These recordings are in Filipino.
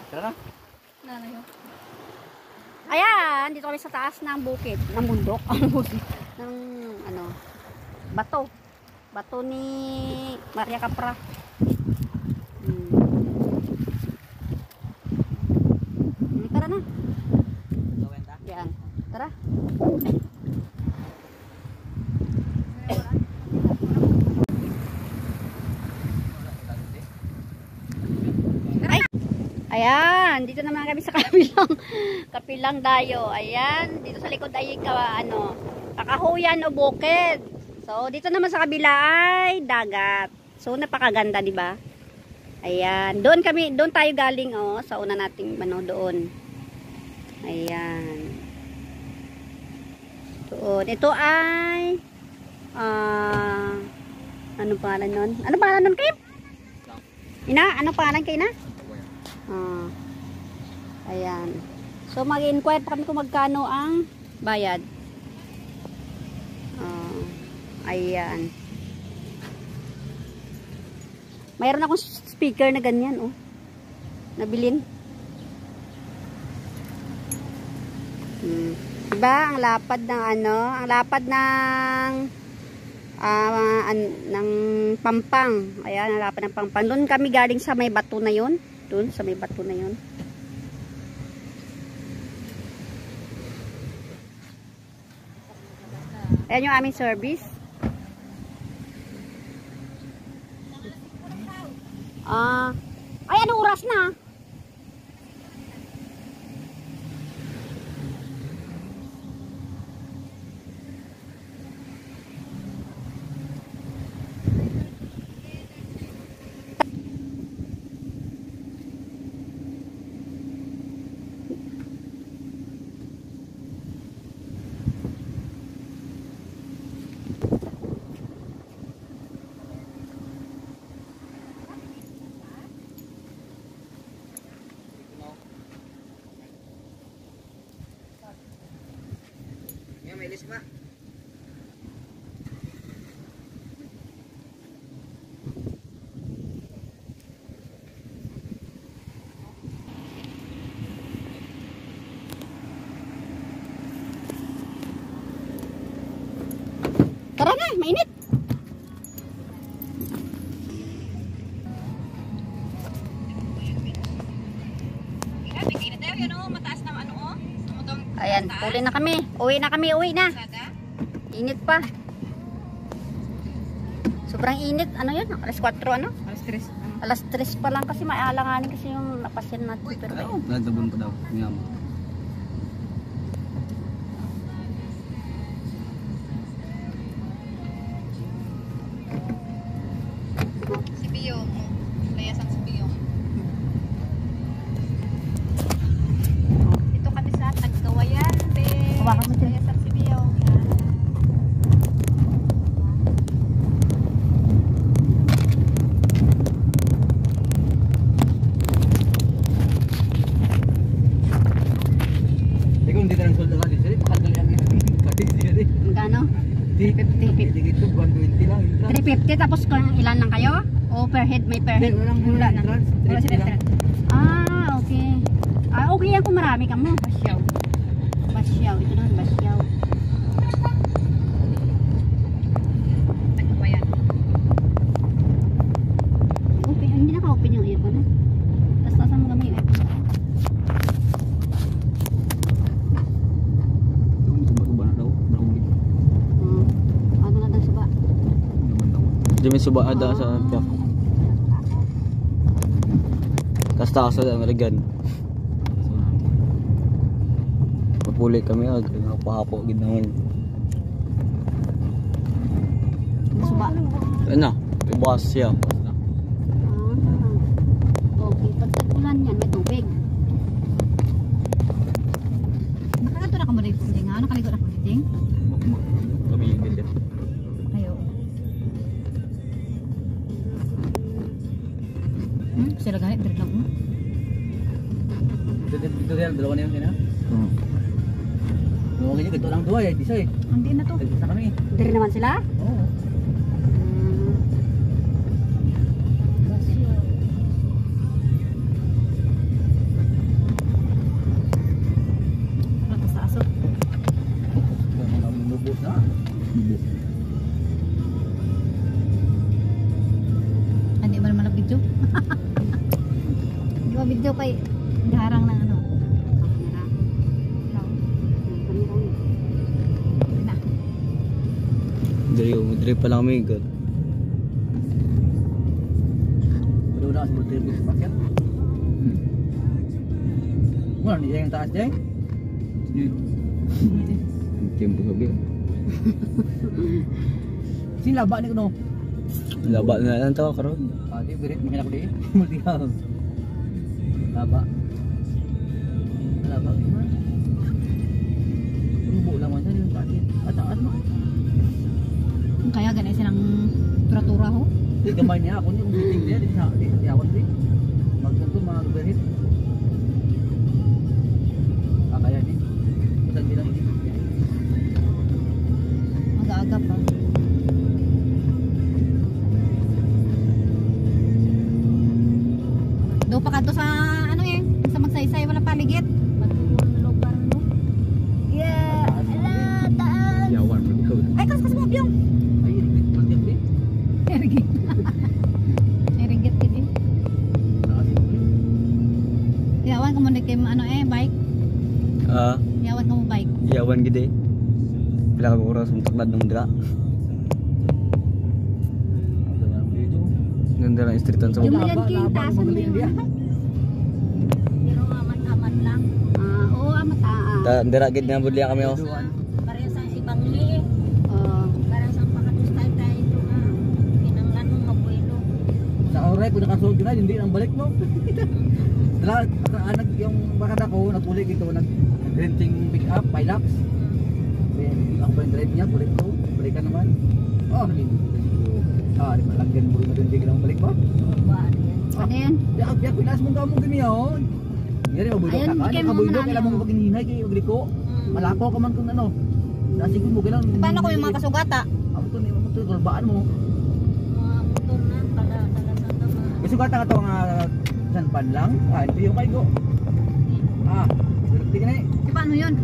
Tara na. Ayan, dito kami sa taas ng bukid, ng bundok, ng ano, bato. Bato ni Maria Capra. Tara na. Yan. Tara. Ayan, dito naman kami sa kapilang dayo. Ayan, dito sa likod ay kakahuyan o bukid. So, dito naman sa kabila ay dagat. So, napakaganda, di ba? Ayan, doon tayo galing sa una nating doon. Ayan. Doon. Ito ay ano pangalan nun? Ano pangalan nun, Kim? Ina, ano pangalan kay Ina? Ayan. So mag-inquire pa kami kung magkano ang bayad. Ayan. Mayroon akong speaker na ganyan, nabilin. Diba ang lapad ng ang lapad ng Pampang. Ayan, ang lapad ng Pampang. Doon kami galing sa may bato na 'yon. Doon sa may bato na 'yon. Ayan yung aming service. Ay, anong oras na? May ilis ba? Tara na, mainit. Ayan, uli na kami. Uwi na. Init pa. Sobrang init. Ano yun? Alas 4 ano? Alas 3. Alas 3 pa lang kasi maalanganin kasi yung napasyan natin. Pero Nagdabon ko daw. Si Pio. Layasan si Pio. Dito kami sa Tagkawayan. hawakan mo dyan. Layasan si Pio. Hindi ka nang solda ka din. Sari, pakagalian nga. Magkano? 350. 120 lang. 350 tapos kung ilan lang kayo? O per head, may per head? Wala na. Wala sila lang. Okay. Okay yan kung marami ka mo. Basyaw. Ito naman, basyaw. Tagkawayan. Okay, hindi naka-open yung aircon. Tapos tasan mo kami yung aircon. Suba na daw. Ano na daw suba? Hindi may suba ada sa piyak. Kasta ako sa American. Puli kami pahapo gid naman. Suba. Ano? Ibas siya. Okay, pag tag-ulan yan, may tubig. Nakagato na ka mo rin, Ding. Nakaligo na ka mo Ding? Kabigil yan. Ayo. Sila ganit, pero lang mo. Dito yan, dalawa na yun sina? Okay niya, ganito lang dua eh, di say. Hindi na to. Dito na kami. Dari naman sila? Oo. Video kay garang ng ano. Kamera. Kamera. Na. Diri pa lang may god. Udah seperti itu paket. Mana dia yang taas deh? Tempo sabi. Sini labak ni kuno. Laba na lang tawa karon. Ah, dia berit makin aku deh. Multi hal. Labak. Labak gimana? Rubuk lang mana dia paket. Ataas mah. Kaya ganay silang tura-tura ho. Dia gamay niya ako ni meeting dia di awan sih. Magkanto mga berit. Ah, kaya ni. Pesan bilang ini. Mag-aagap pa. Do pa kadto sa ano eh, sa magsaysay wala paligid. Matulong lugar no. Yeah, ala taas. Yawan man ikaw. Ay kas mo byong. Ay, ringgit man dia beli. Ringgit. Ringgit kiti. Yawan ka mo kay ano bike. Ah, Yawan ka mo bike. yawan gid eh. Pila ka oras untuk ladong dira. Ganda lang streetan sa Yung baba. yan king taasan mo yun. Pero amat-amat lang. Oo, amataan. Dira gid na budliya kami oh. Pareha sa ibang li. Oo. Para sa pakatustay tayo ito nga. Kinanglan mong mabuelo. Sa oray ko nakasulod na hindi nang balik mo. Dala anak yung bakad ako napuli gito nag-renting pick up Hilux. Ang pa drive niya balik ko, balikan naman. Oh, hindi. Ah, di malagyan mo rin din lang balik ba? Ano yan? Ya pinas mo gamong gini yon. Yari mo bulo Ayun, ka. kay Ka mo bulo manalo. kailan mo paghinay kay ugliko. Malako ka man kung ano. Nasigod mo kailan. Paano ko yung mga kasugata? Amo to ni mo to galbaan mo. Mga motor na pala sa tama. Kasi kata nga to nga sanpan lang. Ah, hindi yung kay go. Ah, direct ni. Paano yun?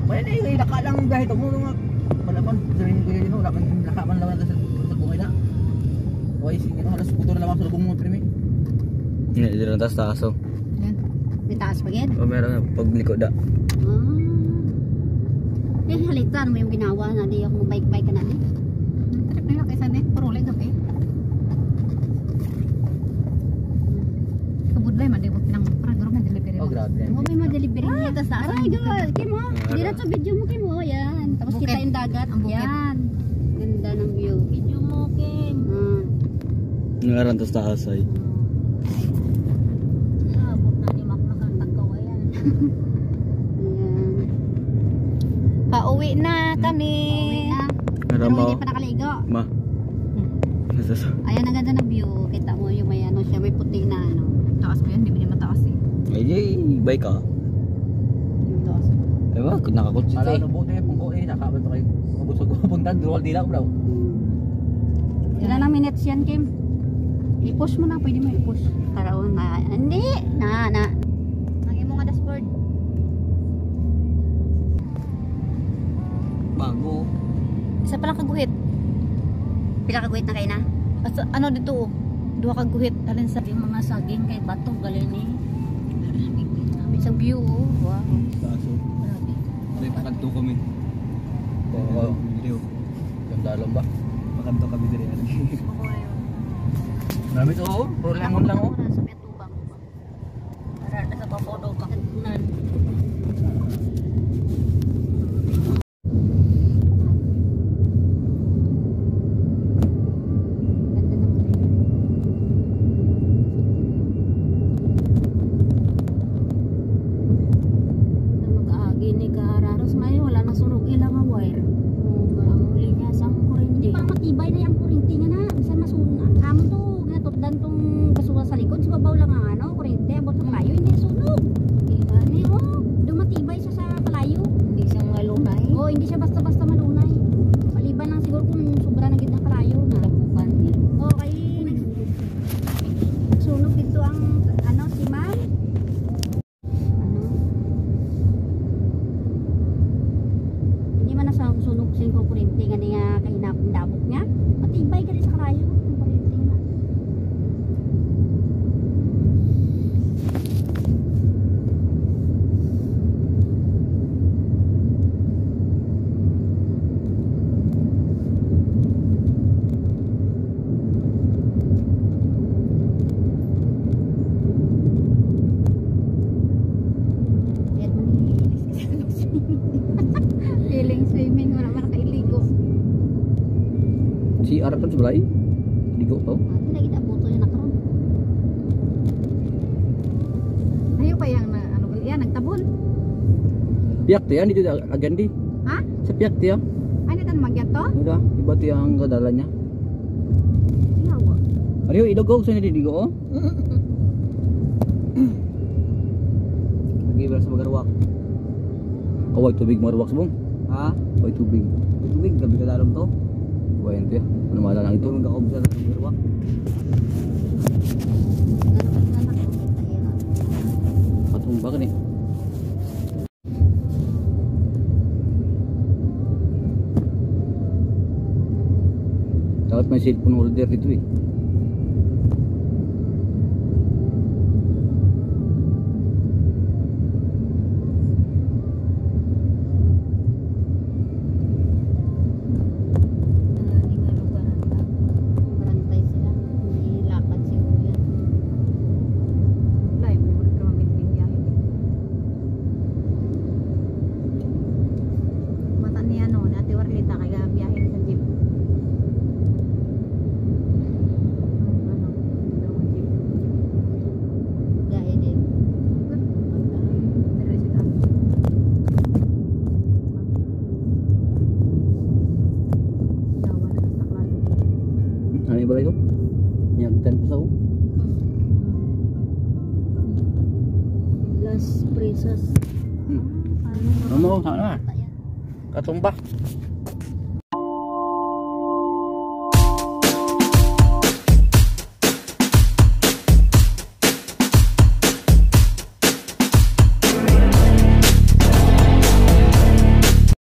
Wala na yung naka lang dahil ito mo nga malaman sabihin ko yun nakaman lang sa bungay na. Why sige no halos puto na lamang sa lubong mo primi. Hindi dira tas taas oh. Yan. May taas pa yan? O meron nga pagliko da. Eh, halitan mo yung ginawa na di ako bike-bike ka na di. Trip nila kaysa net. Parulay gabi. Kabudlay man. Di mo pinang parang man delivery. Oh grabe. Mo may ma-delivery niya. tas taas Aray, ang gawal. Kimo. Di na to video mo, Kimo. Yan. Tapos Bukid. kita yung dagat. Ang bukid. Yan. Ganda ng view. Video mo, Kim. Ngaran tas taas ay. Sabot na ni Makmakan Tagkawayan. Ayan. Pauwi na kami. Pauwi na. Pero Ngaran hindi mo. pa nakaligo. Ma. Nasa Ayan, ang ganda ng view. Kita mo yung may ano siya, may puti na ano. Taas mo yan. Di mo niya mataas eh. Ay, bike ka. Yung taas. Ewa, nakakutsi Ala eh. no buti pung ko nakaban to kay mabusog ko punta dual dila ko daw. Ilan ang minutes yan, Kim? I-push mo na, pwede mo i-push. Karaon na. Hindi! Na. Ang imong nga dashboard. Bago. Isa palang kaguhit. Pila ka guhit na kayo na? Asa, ano dito oh. Dua kaguhit. Alin sa yung mga saging kay bato galin eh. Isang view, oh. Wow. Taas oh. Grabe. May pakanto kami. Oo. Video. Yung dalom ba? Pakanto kami diri. Marami to oh. Problemon lang oh. Sa Petubang. Para sa papodo kakunan. Ganda ng view. Mag-aagi ni Kararos may wala nang sunog ilang nga wire. Ang linya sa Hindi kuryente. pa matibay na yung kurinti nga na. Bisan masunan. Amo to, ginatutdan tong kasuwa sa likod. Sa babaw Katon sa balay. Digo to. Ati lagi na buto niya nakaroon. Ayo pa yang na ano yan nagtabon. Piyak to yan dito agan di. Ha? Sa piyak to yan. Ano tan magyat to? Uda, iba to yung kadala niya. Yawa. Ariyo idogog sa ni digo oh. Lagi ba sa magarwak? Kaway tubig marwak bong. Ha? Kaway tubig. Tubig gabi ka dalom to. Kaway ito ya. Ano mala lang ito. Nung kakobsa na sa magarwak. Patumba ka ni. Dapat may cellphone holder dito eh. Barangay sila. Nilakad si Kuya. Wala, may mga krumabinting biyahe. Mata niya no, nati Warlita kaya biyahe sa jeep. Ano, dalawang jeep. Gaya din. Pero isa dawa na sa taklalo. Ano yung balay ko? Nyagtan pa sa ko. Las Presas. Ano mo? Saan na? Katumba.